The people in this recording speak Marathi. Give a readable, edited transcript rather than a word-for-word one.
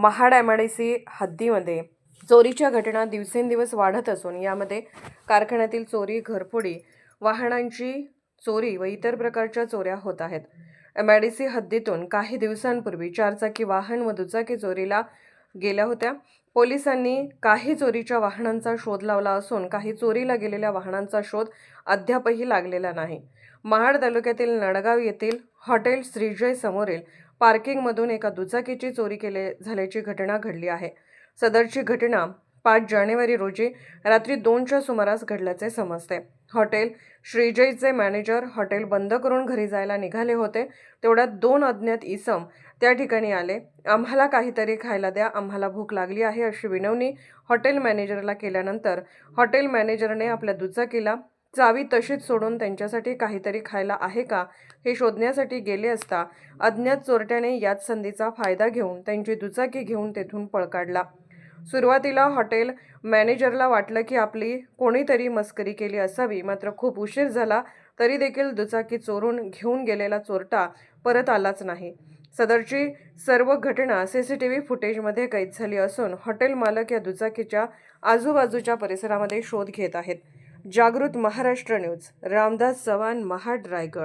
महाड MIDC हद्दीमध्ये चोरीच्या घटना दिवसेंदिवस वाढत असून यामध्ये कारखान्यातील चोरी, घरफोडी, वाहनांची चोरी व इतर प्रकारच्या चोऱ्या होत आहेत। MIDC हद्दीतून काही दिवसांपूर्वी चारचाकी वाहन व दुचाकी चोरीला गेल्या होत्या। पोलिसांनी काही चोरीच्या वाहनांचा शोध लावला असून काही चोरीला गेलेल्या वाहनांचा शोध अद्यापही लागलेला नाही। महाड तालुक्यातील नडगाव येथील हॉटेल श्रीजय समोरील पार्किंगमधून एका दुचाकीची चोरी झाल्याची घटना घडली आहे। सदरची घटना 5 जानेवारी रोजी रात्री 2च्या सुमारास घडल्याचे समजते। हॉटेल श्रीजयचे मॅनेजर हॉटेल बंद करून घरी जायला निघाले होते। तेवढ्यात 2 अज्ञात इसम त्या ठिकाणी आले। आम्हाला काहीतरी खायला द्या, आम्हाला भूक लागली आहे अशी विनवणी हॉटेल मॅनेजरला केल्यानंतर हॉटेल मॅनेजरने आपल्या दुचाकीला चावी तशीच सोडून त्यांच्यासाठी काहीतरी खायला आहे का हे शोधण्यासाठी गेले असता अज्ञात चोरट्याने याच संधीचा फायदा घेऊन त्यांची दुचाकी घेऊन तेथून पळ काढला। सुरुवातीला हॉटेल मॅनेजरला वाटलं की आपली कोणीतरी मस्करी केली असावी, मात्र खूप उशीर झाला तरी देखील दुचाकी चोरून घेऊन गेलेला चोरटा परत आलाच नाही। सदरची सर्व घटना CCTV फुटेजमध्ये कैद झाली असून हॉटेल मालक या दुचाकीच्या आजूबाजूच्या परिसरामध्ये शोध घेत आहेत। जागृत महाराष्ट्र न्यूज, रामदास चव्हाण, महाड, रायगड।